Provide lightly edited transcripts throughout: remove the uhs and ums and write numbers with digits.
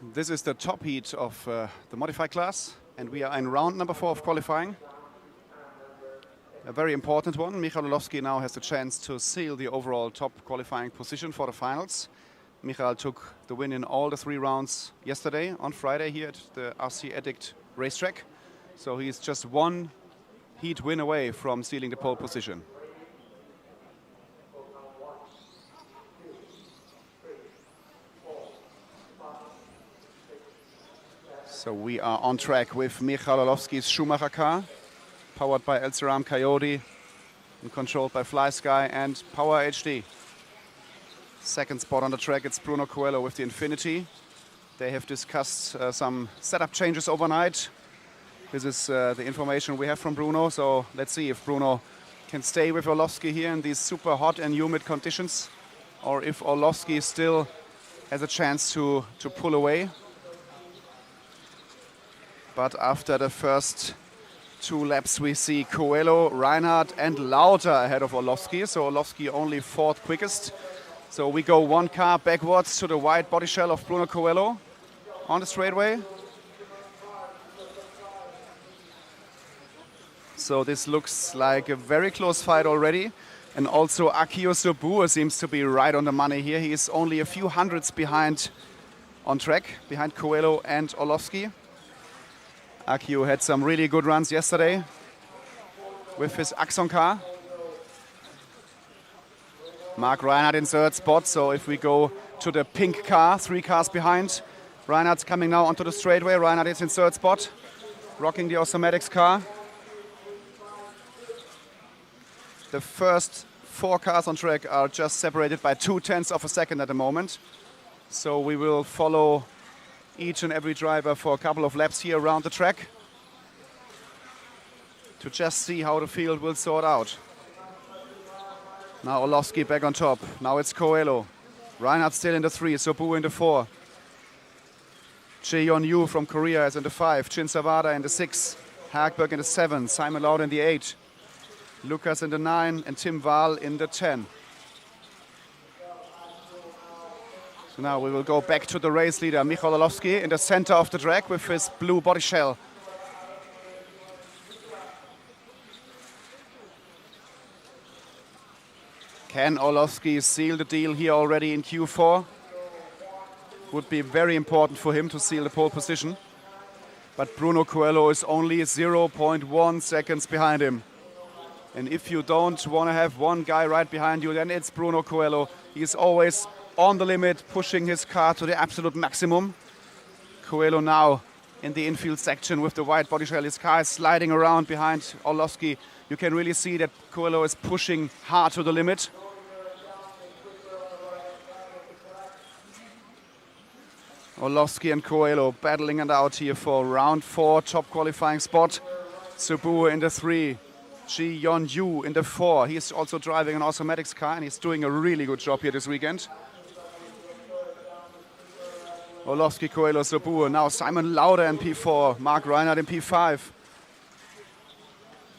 This is the top heat of the modified class, and we are in round number 4 of qualifying. A very important one. Michal Orlowski now has the chance to seal the overall top qualifying position for the finals. Michal took the win in all the 3 rounds yesterday, on Friday, here at the RC Addict racetrack. So he's just 1 heat win away from sealing the pole position. So we are on track with Michal Orlowski's Schumacher car, powered by El Ceram Coyote and controlled by Fly Sky and Power HD. Second spot on the track, it's Bruno Coelho with the Infinity. They have discussed some setup changes overnight. This is the information we have from Bruno, so let's see if Bruno can stay with Orlowski here in these super hot and humid conditions, or if Orlowski still has a chance to pull away. But after the first 2 laps, we see Coelho, Reinhardt and Lauter ahead of Orlowski. So Orlowski only 4th quickest. So we go 1 car backwards to the wide body shell of Bruno Coelho on the straightaway. So this looks like a very close fight already. And also Akio Sobur seems to be right on the money here. He is only a few hundreds behind on track, behind Coelho and Orlowski. Akio had some really good runs yesterday with his Axon car. Mark Reinhardt in 3rd spot, so if we go to the pink car, 3 cars behind, Reinhardt's coming now onto the straightaway. Reinhardt is in 3rd spot, rocking the Osomatics car. The first 4 cars on track are just separated by 0.2 of a second at the moment. So we will follow each and every driver for a couple of laps here around the track to just see how the field will sort out. Now Orlowski back on top. Now it's Coelho. Reinhardt still in the 3, Sobur in the 4. Jae-Yeon Yu from Korea is in the 5. Jin Sawada in the 6. Hagberg in the 7. Simon Lauda in the 8. Lucas in the 9 and Tim Wahl in the 10. So now we will go back to the race leader, Michal Orlowski, in the center of the track with his blue body shell. Can Orlowski seal the deal here already in Q4? Would be very important for him to seal the pole position. But Bruno Coelho is only 0.1 seconds behind him. And if you don't want to have one guy right behind you, then it's Bruno Coelho. He's always on the limit, pushing his car to the absolute maximum. Coelho now in the infield section with the white body shell. His car is sliding around behind Orlowski. You can really see that Coelho is pushing hard to the limit. Orlowski and Coelho battling it out here for round 4 top qualifying spot. Sobur in the 3. Jae-Yeon Yu in the 4. He's also driving an Osomatics car and he's doing a really good job here this weekend. Orlowski, Coelho, Sobur. Now Simon Lauda in P4, Mark Reinhardt in P5.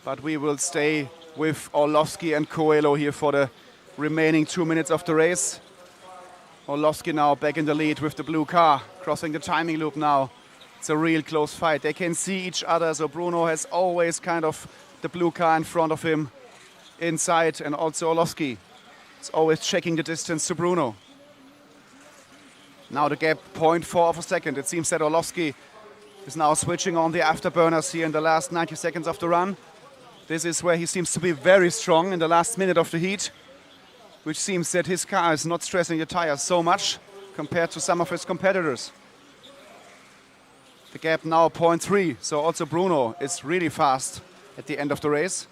But we will stay with Orlowski and Coelho here for the remaining 2 minutes of the race. Orlowski now back in the lead with the blue car, crossing the timing loop now. It's a real close fight. They can see each other, so Bruno has always kind of the blue car in front of him inside, and also Orlowski is always checking the distance to Bruno. Now the gap 0.4 of a second. It seems that Orlowski is now switching on the afterburners here in the last 90 seconds of the run. This is where he seems to be very strong in the last minute of the heat, which seems that his car is not stressing the tires so much compared to some of his competitors. The gap now 0.3, so also Bruno is really fast at the end of the race.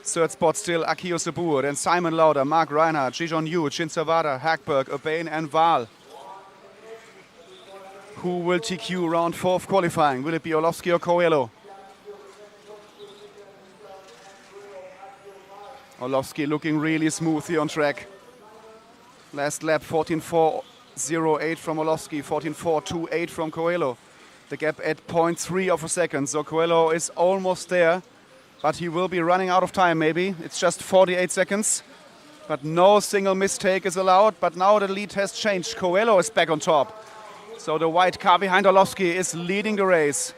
3rd spot still Akio Sobur, then Simon Lauda, Mark Reinhardt, Jae-Yeon Yu, Jin Sawada, Hagberg, Urbain and Wahl. Who will TQ round 4 of qualifying? Will it be Orlowski or Coelho? Orlowski looking really smooth here on track. Last lap 14.408 from Orlowski, 14.428 from Coelho. The gap at 0.3 of a second, so Coelho is almost there, but he will be running out of time maybe. It's just 48 seconds, but no single mistake is allowed. But now the lead has changed. Coelho is back on top. So the white car behind Orlovsky is leading the race.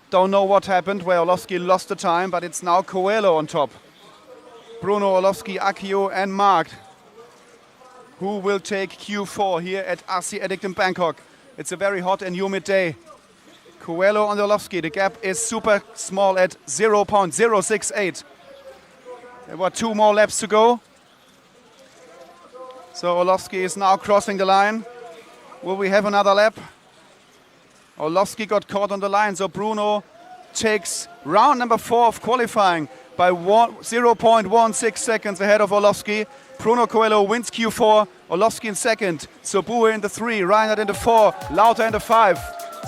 Don't know what happened, where Orlovsky lost the time, but it's now Coelho on top. Bruno, Orlovsky, Akio and Mark, who will take Q4 here at RC Addict in Bangkok. It's a very hot and humid day. Coelho on Orlovsky, the gap is super small at 0.068. There were 2 more laps to go. So Orlovsky is now crossing the line. Will we have another lap? Orlovsky got caught on the line, so Bruno takes round number 4 of qualifying by 0.16 seconds ahead of Orlovsky. Bruno Coelho wins Q4, Orlovsky in second, Sobue in the 3, Reinhardt in the 4, Lauter in the 5.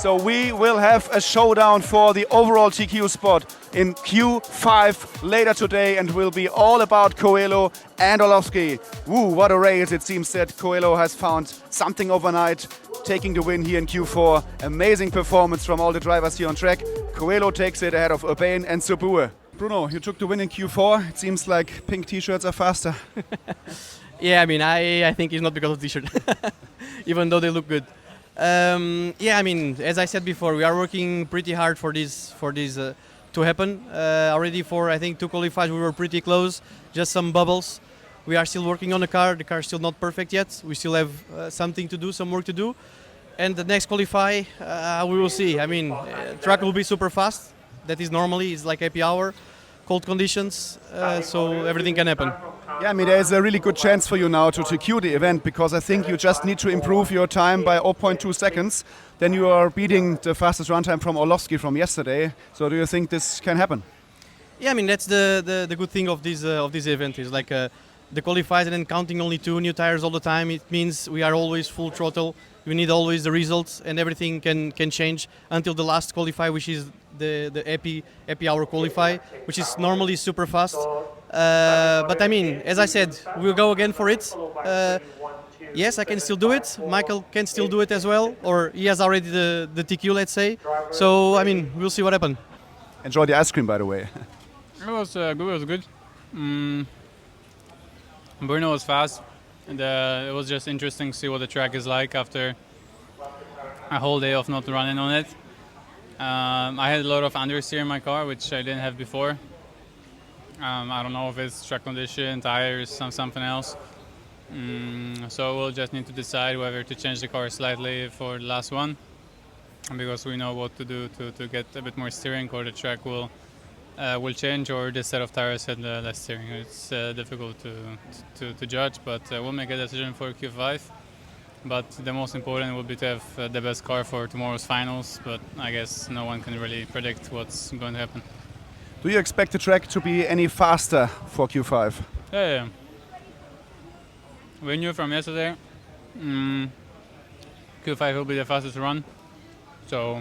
So we will have a showdown for the overall TQ spot in Q5 later today, and will be all about Coelho and Orlovsky. Woo, what a race. It seems that Coelho has found something overnight, taking the win here in Q4. Amazing performance from all the drivers here on track. Coelho takes it ahead of Urbain and Sobue. Bruno, you took the win in Q4. It seems like pink t-shirts are faster. Yeah, I mean, I think it's not because of t-shirt, even though they look good. Yeah, I mean, as I said before, we are working pretty hard for this to happen. Already for, I think, 2 qualifiers we were pretty close, just some bubbles. We are still working on the car is still not perfect yet. We still have something to do, some work to do. And the next qualify, we will see. I mean, track will be super fast. That is normally, it's like happy hour, cold conditions, so everything can happen. Yeah, I mean, there's a really good chance for you now to secure the event, because I think you just need to improve your time by 0.2 seconds. Then you are beating the fastest run time from Orlovsky from yesterday. So do you think this can happen? Yeah, I mean, that's the good thing of this event is like the qualifiers and then counting only 2 new tires all the time. It means we are always full throttle. We need always the results, and everything can change until the last qualify, which is the happy hour qualify, which is normally super fast. But I mean, as I said, we'll go again for it. Yes, I can still do it. Michael can still do it as well, or he has already the TQ, let's say. So I mean, we'll see what happens. Enjoy the ice cream, by the way. It was good. It was good. Bruno was fast, and it was just interesting to see what the track is like after a whole day of not running on it. I had a lot of understeer in my car, which I didn't have before. I don't know if it's track condition, tires, something else. So we'll just need to decide whether to change the car slightly for the last one, because we know what to do to get a bit more steering, or the track will change, or this set of tires had less steering. It's difficult to judge, but we'll make a decision for Q5. But the most important will be to have the best car for tomorrow's finals, but I guess no one can really predict what's going to happen. Do you expect the track to be any faster for Q5? Yeah. We knew from yesterday Q5 will be the fastest run, so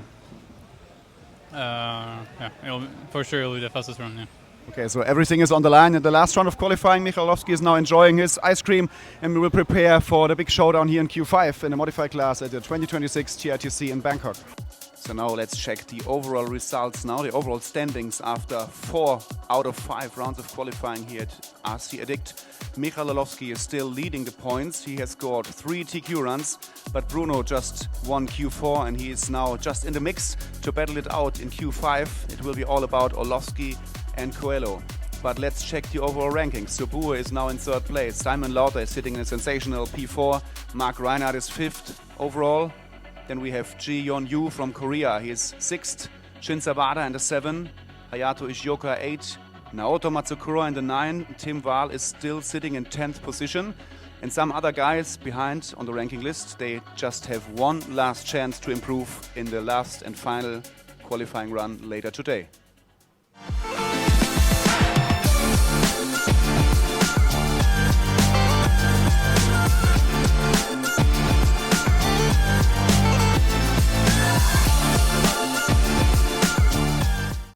for sure it'll be the fastest run. Yeah. Okay, so everything is on the line. In the last round of qualifying, Michael Orlovsky is now enjoying his ice cream, and we will prepare for the big showdown here in Q5 in the modified class at the 2026 TITC in Bangkok. So now let's check the overall results now, the overall standings after 4 out of 5 rounds of qualifying here at RC Addict. Michael Orlovsky is still leading the points. He has scored 3 TQ runs, but Bruno just won Q4, and he is now just in the mix to battle it out in Q5. It will be all about Orlovsky and Coelho. But let's check the overall rankings. Sobue is now in 3rd place. Simon Lauter is sitting in a sensational P4. Mark Reinhardt is 5th overall. Then we have Ji Yeon Yu from Korea. He is 6th. Shin Sawada in the 7. Hayato Ishioka 8. Naoto Matsukura in the 9. Tim Wahl is still sitting in 10th position. And some other guys behind on the ranking list, they just have one last chance to improve in the last and final qualifying run later today.